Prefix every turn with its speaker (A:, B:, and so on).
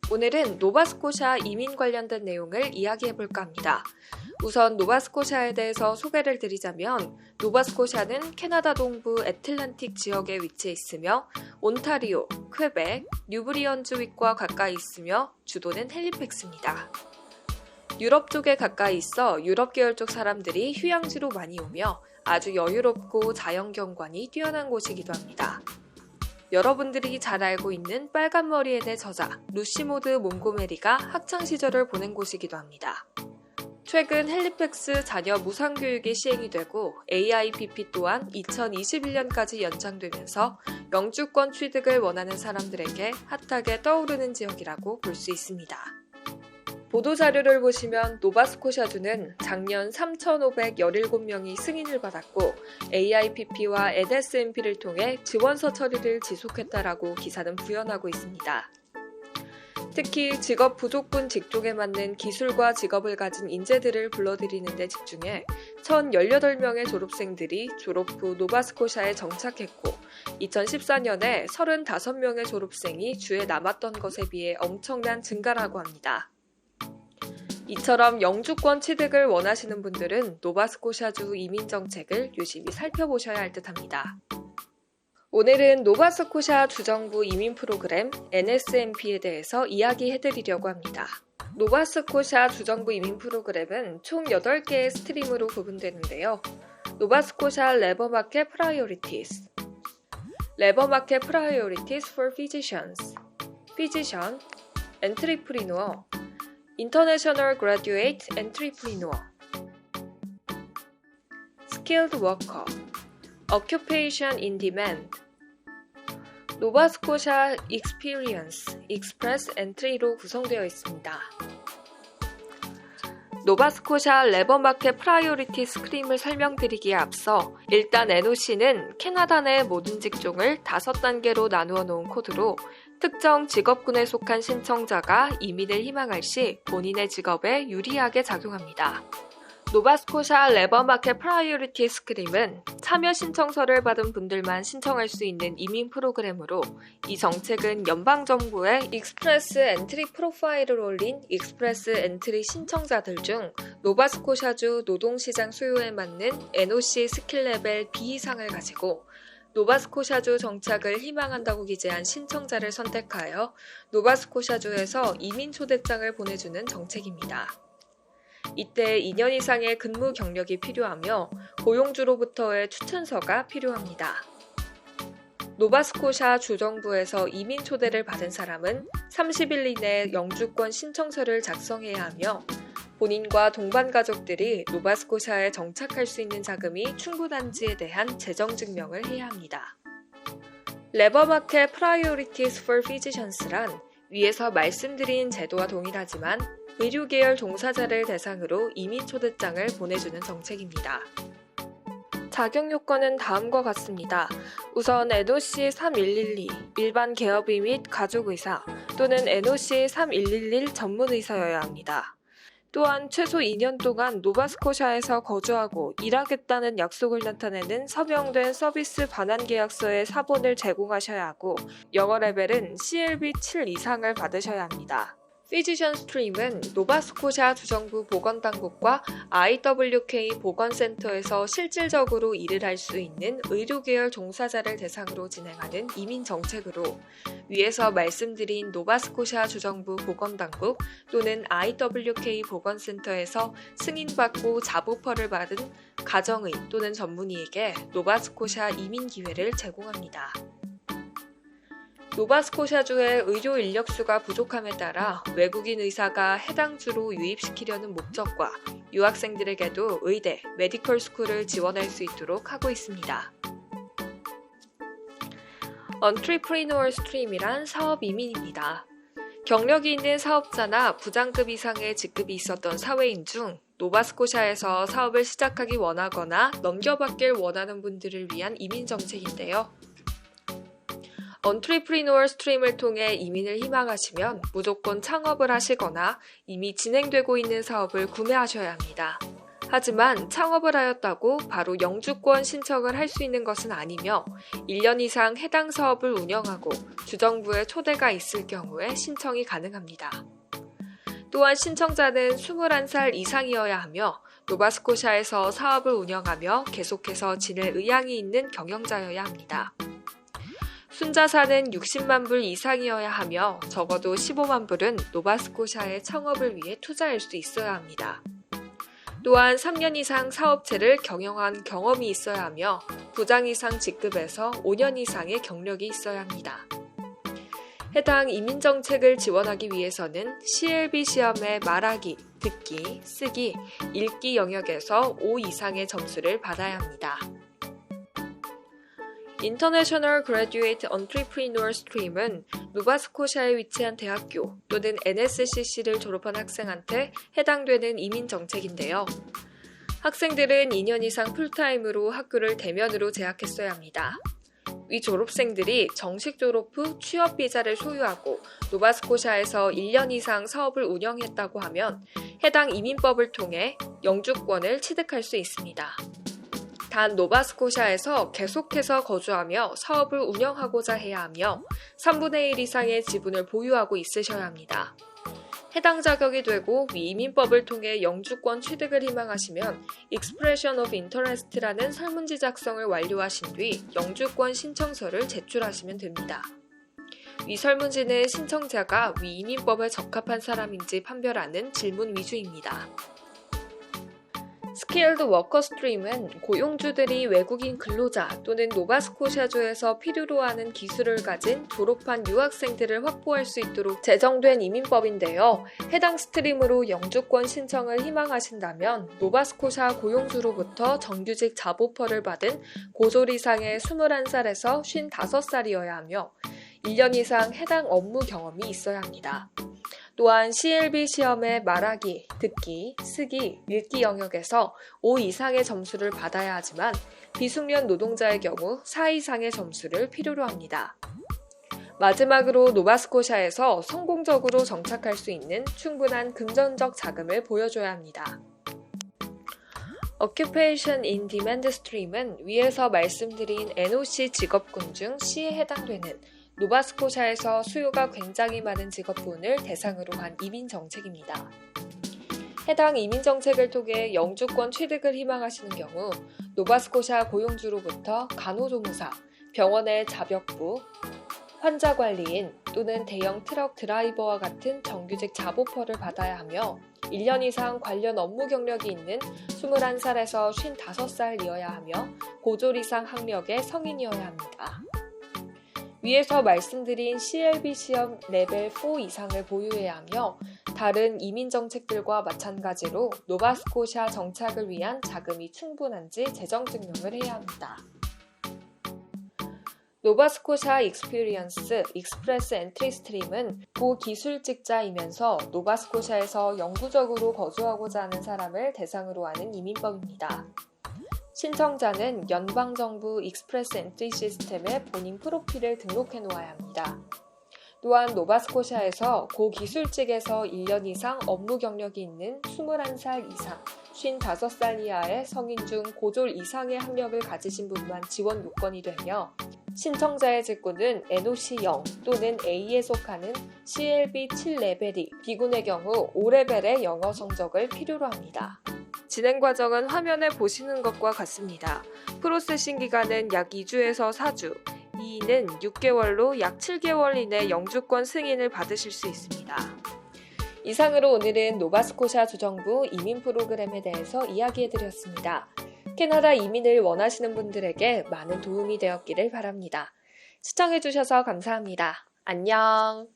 A: 오늘은 노바스코샤 이민 관련된 내용을 이야기해볼까 합니다. 우선 노바스코샤에 대해서 소개를 드리자면 노바스코샤는 캐나다 동부 애틀랜틱 지역에 위치해 있으며 온타리오, 퀘벡, 뉴브리언즈윅과 가까이 있으며 주도는 헬리팩스입니다. 유럽 쪽에 가까이 있어 유럽 계열 쪽 사람들이 휴양지로 많이 오며 아주 여유롭고 자연경관이 뛰어난 곳이기도 합니다. 여러분들이 잘 알고 있는 빨간머리의 내 저자 루시모드 몽고메리가 학창시절을 보낸 곳이기도 합니다. 최근 헬리팩스 자녀 무상교육이 시행이 되고 AIPP 또한 2021년까지 연장되면서 영주권 취득을 원하는 사람들에게 핫하게 떠오르는 지역이라고 볼 수 있습니다. 보도자료를 보시면 노바스코샤주는 작년 3,517명이 승인을 받았고 AIPP와 NSMP를 통해 지원서 처리를 지속했다라고 기사는 부연하고 있습니다. 특히 직업 부족군 직종에 맞는 기술과 직업을 가진 인재들을 불러들이는 데 집중해 1,018명의 졸업생들이 졸업 후 노바스코샤에 정착했고 2014년에 35명의 졸업생이 주에 남았던 것에 비해 엄청난 증가라고 합니다. 이처럼 영주권 취득을 원하시는 분들은 노바스코샤주 이민정책을 유심히 살펴보셔야 할 듯합니다. 오늘은 노바스코샤 주정부 이민 프로그램 NSMP에 대해서 이야기해드리려고 합니다. 노바스코샤 주정부 이민 프로그램은 총 8개의 스트림으로 구분되는데요. 노바스코샤 레버 마켓 프라이오리티스, 레버 마켓 프라이오리티스 for physicians, physician, entrepreneur, International Graduate Entrepreneur, Skilled Worker, Occupation in Demand, 노바스코샤 Experience, Express Entry로 구성되어 있습니다. 노바스코샤 레버마켓 프라이오리티 스크림을 설명드리기에 앞서 일단 NOC는 캐나다 내 모든 직종을 5단계로 나누어 놓은 코드로 특정 직업군에 속한 신청자가 이민을 희망할 시 본인의 직업에 유리하게 작용합니다. 노바스코샤 레버마켓 프라이오리티 스크림은 참여 신청서를 받은 분들만 신청할 수 있는 이민 프로그램으로 이 정책은 연방정부의 익스프레스 엔트리 프로파일을 올린 익스프레스 엔트리 신청자들 중 노바스코샤주 노동시장 수요에 맞는 NOC 스킬 레벨 B 이상을 가지고 노바스코샤주 정착을 희망한다고 기재한 신청자를 선택하여 노바스코샤주에서 이민 초대장을 보내주는 정책입니다. 이때 2년 이상의 근무 경력이 필요하며 고용주로부터의 추천서가 필요합니다. 노바스코샤 주정부에서 이민 초대를 받은 사람은 30일 이내 영주권 신청서를 작성해야 하며 본인과 동반 가족들이 노바스코샤에 정착할 수 있는 자금이 충분한지에 대한 재정 증명을 해야 합니다. 레버마켓 프라이오리티스 for physicians란 위에서 말씀드린 제도와 동일하지만 의료계열 종사자를 대상으로 이민 초대장을 보내주는 정책입니다. 자격 요건은 다음과 같습니다. 우선 NOC 3112 일반 개업의 및 가족의사 또는 NOC 3111 전문의사여야 합니다. 또한 최소 2년 동안 노바스코샤에서 거주하고 일하겠다는 약속을 나타내는 서명된 서비스 반환 계약서의 사본을 제공하셔야 하고 영어 레벨은 CLB 7 이상을 받으셔야 합니다. 피지션 스트림은 노바스코샤 주정부 보건당국과 IWK 보건센터에서 실질적으로 일을 할 수 있는 의료계열 종사자를 대상으로 진행하는 이민 정책으로 위에서 말씀드린 노바스코샤 주정부 보건당국 또는 IWK 보건센터에서 승인받고 자부퍼를 받은 가정의 또는 전문의에게 노바스코샤 이민 기회를 제공합니다. 노바스코샤주의 의료 인력수가 부족함에 따라 외국인 의사가 해당 주로 유입시키려는 목적과 유학생들에게도 의대, 메디컬 스쿨을 지원할 수 있도록 하고 있습니다. Entrepreneur Stream이란 사업 이민입니다. 경력이 있는 사업자나 부장급 이상의 직급이 있었던 사회인 중 노바스코샤에서 사업을 시작하기 원하거나 넘겨받길 원하는 분들을 위한 이민 정책인데요. 언트리프리노어 스트림을 통해 이민을 희망하시면 무조건 창업을 하시거나 이미 진행되고 있는 사업을 구매하셔야 합니다. 하지만 창업을 하였다고 바로 영주권 신청을 할 수 있는 것은 아니며 1년 이상 해당 사업을 운영하고 주정부의 초대가 있을 경우에 신청이 가능합니다. 또한 신청자는 21살 이상이어야 하며 노바스코샤에서 사업을 운영하며 계속해서 지낼 의향이 있는 경영자여야 합니다. 순자산은 60만 불 이상이어야 하며 적어도 15만 불은 노바스코샤의 창업을 위해 투자할 수 있어야 합니다. 또한 3년 이상 사업체를 경영한 경험이 있어야 하며 부장 이상 직급에서 5년 이상의 경력이 있어야 합니다. 해당 이민정책을 지원하기 위해서는 CLB 시험의 말하기, 듣기, 쓰기, 읽기 영역에서 5 이상의 점수를 받아야 합니다. International Graduate Entrepreneur Stream은 노바스코샤에 위치한 대학교 또는 NSCC를 졸업한 학생한테 해당되는 이민 정책인데요. 학생들은 2년 이상 풀타임으로 학교를 대면으로 재학했어야 합니다. 위 졸업생들이 정식 졸업 후 취업 비자를 소유하고 노바스코샤에서 1년 이상 사업을 운영했다고 하면 해당 이민법을 통해 영주권을 취득할 수 있습니다. 단 노바스코샤에서 계속해서 거주하며 사업을 운영하고자 해야 하며 3분의 1 이상의 지분을 보유하고 있으셔야 합니다. 해당 자격이 되고 위 이민법을 통해 영주권 취득을 희망하시면 Expression of Interest라는 설문지 작성을 완료하신 뒤 영주권 신청서를 제출하시면 됩니다. 위 설문지는 신청자가 위 이민법에 적합한 사람인지 판별하는 질문 위주입니다. 스킬드 워커 스트림은 고용주들이 외국인 근로자 또는 노바스코샤주에서 필요로 하는 기술을 가진 졸업한 유학생들을 확보할 수 있도록 제정된 이민법인데요. 해당 스트림으로 영주권 신청을 희망하신다면 노바스코샤 고용주로부터 정규직 잡오퍼를 받은 고졸 이상의 21살에서 55살이어야 하며 1년 이상 해당 업무 경험이 있어야 합니다. 또한 CLB 시험의 말하기, 듣기, 쓰기, 읽기 영역에서 5 이상의 점수를 받아야 하지만 비숙련 노동자의 경우 4 이상의 점수를 필요로 합니다. 마지막으로 노바스코샤에서 성공적으로 정착할 수 있는 충분한 금전적 자금을 보여줘야 합니다. Occupation in Demand Stream은 위에서 말씀드린 NOC 직업군 중 C에 해당되는 노바스코샤에서 수요가 굉장히 많은 직업군을 대상으로 한 이민 정책입니다. 해당 이민 정책을 통해 영주권 취득을 희망하시는 경우 노바스코샤 고용주로부터 간호조무사, 병원의 자벽부, 환자관리인 또는 대형 트럭 드라이버와 같은 정규직 잡오퍼를 받아야 하며 1년 이상 관련 업무 경력이 있는 21살에서 55살이어야 하며 고졸 이상 학력의 성인이어야 합니다. 위에서 말씀드린 CLB 시험 레벨 4 이상을 보유해야 하며 다른 이민 정책들과 마찬가지로 노바스코샤 정착을 위한 자금이 충분한지 재정 증명을 해야 합니다. 노바스코샤 익스피리언스 익스프레스 엔트리 스트림은 고기술직자이면서 노바스코샤에서 영구적으로 거주하고자 하는 사람을 대상으로 하는 이민법입니다. 신청자는 연방정부 익스프레스 엔트리 시스템에 본인 프로필을 등록해 놓아야 합니다. 또한 노바스코샤에서 고기술직에서 1년 이상 업무 경력이 있는 21살 이상, 55살 이하의 성인 중 고졸 이상의 학력을 가지신 분만 지원 요건이 되며 신청자의 직군은 NOC 0 또는 A에 속하는 CLB 7레벨이 비군의 경우 5레벨의 영어 성적을 필요로 합니다. 진행 과정은 화면에 보시는 것과 같습니다. 프로세싱 기간은 약 2주에서 4주, 이인은 6개월로 약 7개월 이내 영주권 승인을 받으실 수 있습니다. 이상으로 오늘은 노바스코샤 주정부 이민 프로그램에 대해서 이야기해드렸습니다. 캐나다 이민을 원하시는 분들에게 많은 도움이 되었기를 바랍니다. 시청해주셔서 감사합니다. 안녕!